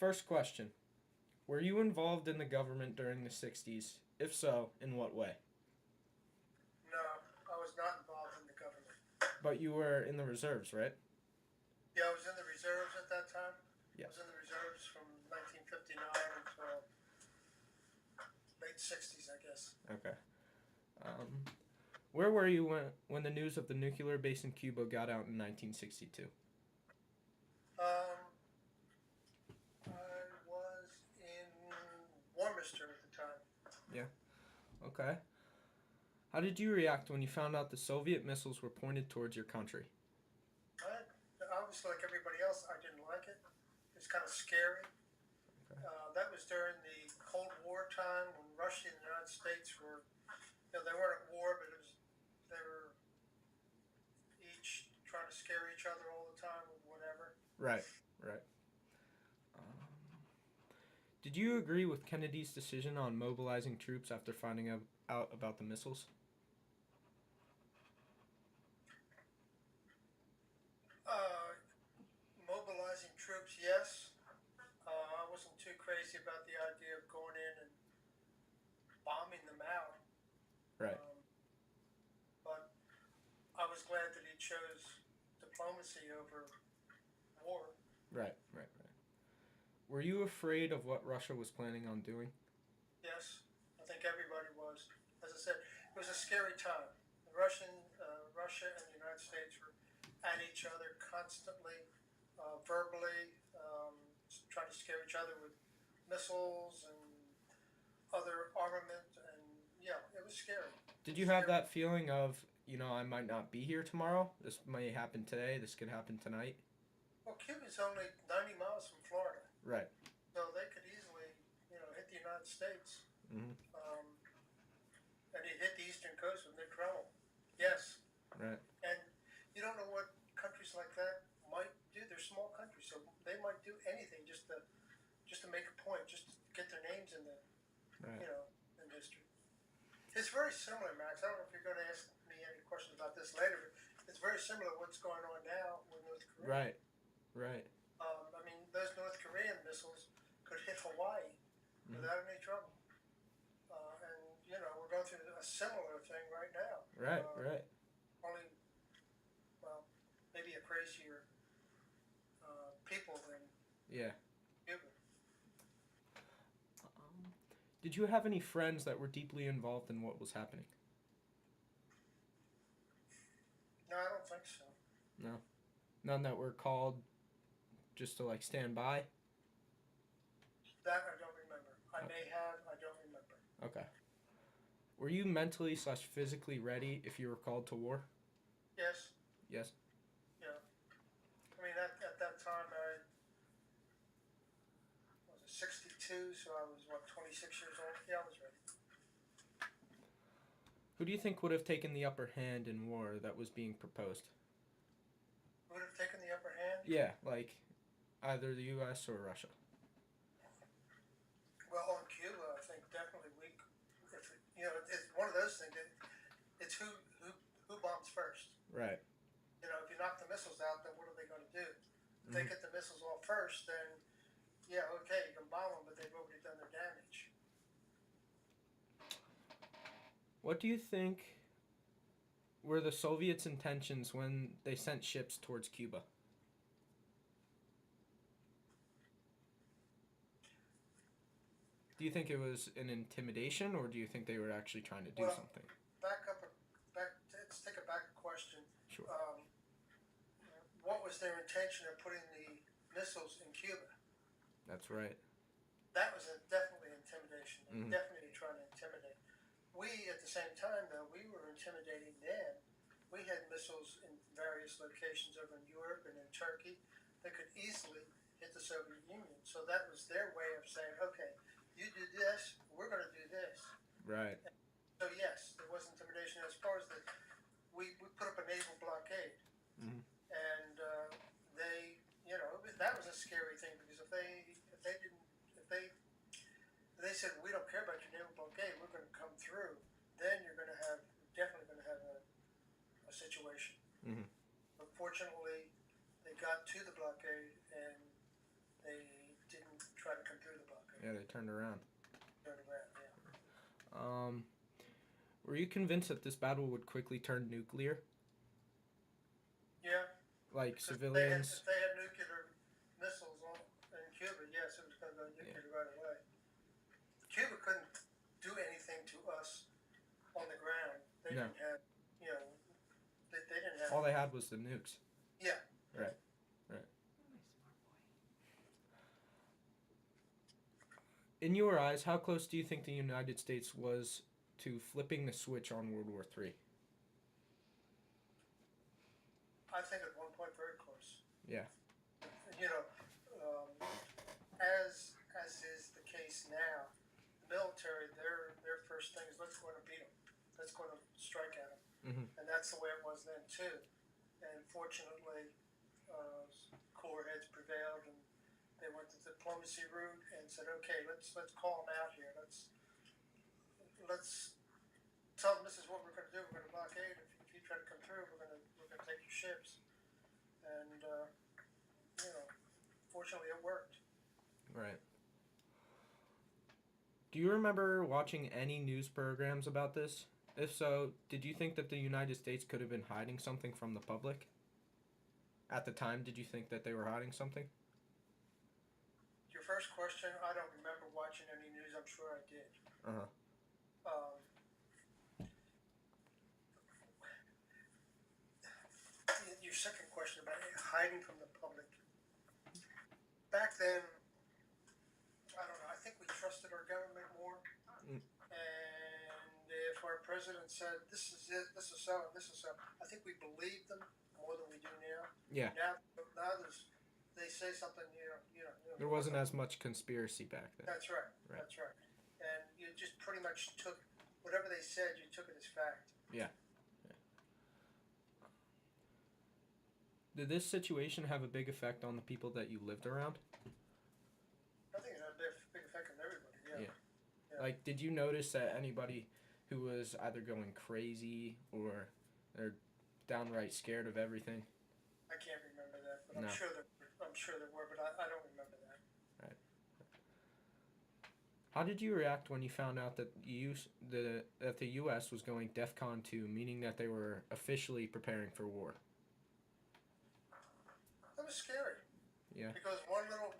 First question. Were you involved in the government during the 60s? If so, in what way? No, I was not involved in the government. But you were in the reserves, right? Yeah, I was in the reserves at that time. I Yeah. was in the reserves from 1959 until late 60s, I guess. Okay. Um, where were you when the news of the nuclear base in Cuba got out in 1962? Um, I was in Warminster at the time. Yeah. Okay. How did you react when you found out the Soviet missiles were pointed towards your country? I, Obviously, like everybody else, I didn't like it. It was kind of scary. Okay. That was during the Cold War time when Russia and the United States were, they weren't at war, but they were each trying to scare each other all the time with whatever. Right. Right. Um, did you agree with Kennedy's decision on mobilizing troops after finding out about the missiles? Uh, Mobilizing troops, yes. I wasn't too crazy about the idea of going in and bombing them out. Right. But I was glad that he chose diplomacy over war. Right. Right. Right. Were you afraid of what Russia was planning on doing? Yes, I think everybody was. As I said, it was a scary time. Russia and the United States were at each other constantly, verbally, trying to scare each other with missiles and other armament, and yeah, it was scary. Did you have that feeling of, I might not be here tomorrow? This may happen today. This could happen tonight? Well, Cuba's only 90 miles from Florida, Right. so they could easily, hit the United States. Mm-hmm. And they hit the eastern coast with no trouble. Yes. Right. And you don't know what countries like that might do. They're small countries, so they might do anything just to make a point, just to get their names in the Right. in history. It's very similar, Max. I don't know if you're going to ask me any questions about this later, but it's very similar to what's going on now with North Korea. Right. Right. I mean, those North Korean missiles could hit Hawaii without any trouble. And we're going through a similar thing right now. Right. Right. Only, well, maybe a crazier people than Yeah. Cuba. Did you have any friends that were deeply involved in what was happening? No, I don't think so. No. None that were called just to stand by? That I don't remember. I may have. I don't remember. Okay. Were you mentally/physically ready if you were called to war? Yes. Yes. Yeah. I mean, at that time, I was 62, so I was 26 years old. Yeah, I was ready. Who do you think would have taken the upper hand in war that was being proposed? Who would have taken the upper hand? Yeah, either the U.S. or Russia. Well, on Cuba, I think definitely it's one of those things. It's who bombs first. Right. If you knock the missiles out, then what are they going to do? If they get the missiles off first, then yeah, okay, you can bomb them, but they've already done their damage. What do you think were the Soviets' intentions when they sent ships towards Cuba? Do you think it was an intimidation, or do you think they were actually trying to do something? Let's take a back question. Sure. What was their intention of putting the missiles in Cuba? That's right. That was definitely intimidation. They were definitely trying to intimidate. We, at the same time, though, we were intimidating them. We had missiles in various locations over in Europe and in Turkey that could easily hit the Soviet Union. So that was their way of saying, okay, you do this, we're going to do this. Right. And so yes, there was intimidation. As far as we put up a naval blockade, and that was a scary thing, because if they said, we don't care about your naval blockade, we're going to come through, then you're definitely going to have a situation. Mm-hmm. But fortunately, they got to the blockade and they didn't Yeah, they turned around. Turned around, yeah. Were you convinced that this battle would quickly turn nuclear? Yeah, Like because civilians? if they had nuclear missiles in Cuba, yes, it was going to go nuclear right away. Cuba couldn't do anything to us on the ground. They No. didn't have, you know, they didn't have. All they had was the nukes. Yeah. Right. Right. In your eyes, how close do you think the United States was to flipping the switch on World War III? I think at one point very close. Yeah. You know, as is the case now, the military, their first thing is let's go and beat them. Let's go and strike at them. Mm-hmm. And that's the way it was then too. And fortunately, cooler heads prevailed, and they went the diplomacy route and said, okay, let's call them out here. Let's tell them this is what we're going to do. We're going to blockade. If you try to come through, we're going to take your ships. And you know, fortunately, it worked. Right. Do you remember watching any news programs about this? If so, did you think that the United States could have been hiding something from the public? At the time, did you think that they were hiding something? Your first question, I don't remember watching any news. I'm sure I did. Uh-huh. Your second question about hiding from the public. Back then, I don't know. I think we trusted our government more. Mm. And if our president said, this is it, this is so, and this is so, I think we believed them more than we do now. Yeah. Now they say something, There wasn't as much conspiracy back then. That's right. Right. That's right. And you just pretty much took whatever they said, you took it as fact. Yeah. Did this situation have a big effect on the people that you lived around? I think it had a big effect on everybody. Yeah. Yeah. Like, did you notice that anybody who was either going crazy or they're downright scared of everything? I can't remember that, but No. I'm sure there were, but I don't remember that. Right. How did you react when you found out that that the U.S. was going DEFCON 2, meaning that they were officially preparing for war? That was scary. Yeah. Because one little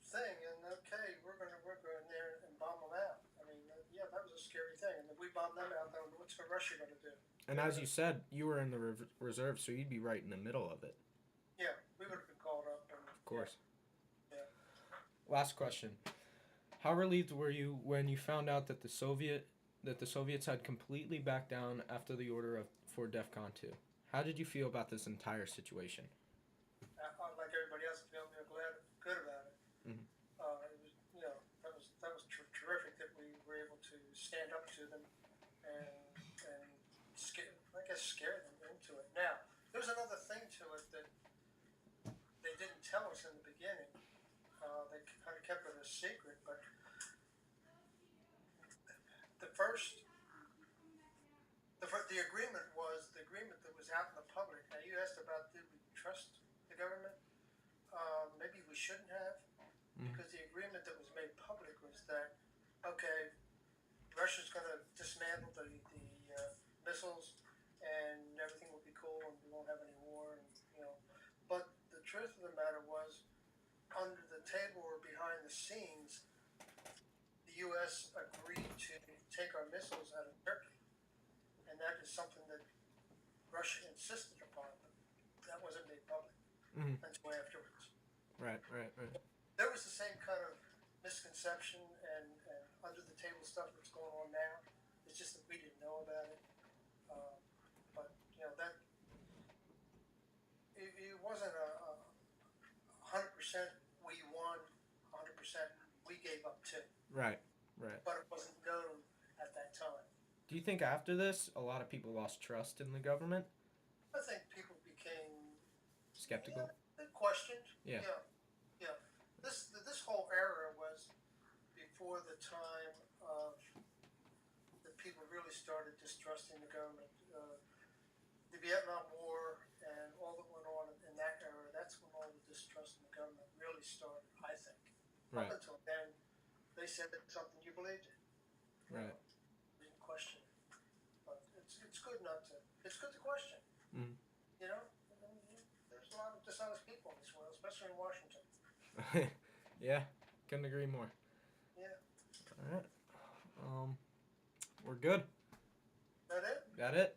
thing, and okay, we're going in there and bomb them out. I mean, yeah, that was a scary thing. And if we bomb them out, then what's Russia going to do? And as you said, you were in the reserve, so you'd be right in the middle of it. Yeah, we would have been called up. Of course. Yeah. Last question. How relieved were you when you found out that the Soviets had completely backed down after the order for DEFCON 2? How did you feel about this entire situation? Like everybody else, I feel good about it. Mm-hmm. It was, that was terrific that we were able to stand up to them and scare them into it. Now, there's another thing to it that they didn't tell us in the beginning. They kind of kept it a secret, but the agreement was the agreement that was out in the public. Now, you asked about did we trust the government? Maybe we shouldn't have, because the agreement that was made public was that, okay, Russia's going to dismantle the missiles and everything will be cool and we won't have any war. But the truth of the matter was, under the table or behind the scenes, the U.S. agreed to take our missiles out of Turkey. And that is something that Russia insisted upon, but that wasn't made public until afterwards. Right. There was the same kind of misconception and under the table stuff that's going on now. It's just that we didn't know about it. But that it wasn't a 100% we won, 100% we gave up too. Right. But it wasn't known at that time. Do you think after this, a lot of people lost trust in the government? I think people became skeptical. They questioned. Yeah. This whole era was before the time of that people really started distrusting the government. The Vietnam War and all that went on in that era. That's when all the distrust in the government really started. I think. Right. Up until then, they said something, you believed it. Right. You didn't question it. But it's good not to. It's good to question. Mhm. You know, there's a lot of dishonest people in this world, especially in Washington. Yeah, couldn't agree more. Yeah. All right. We're good. That it? Got it?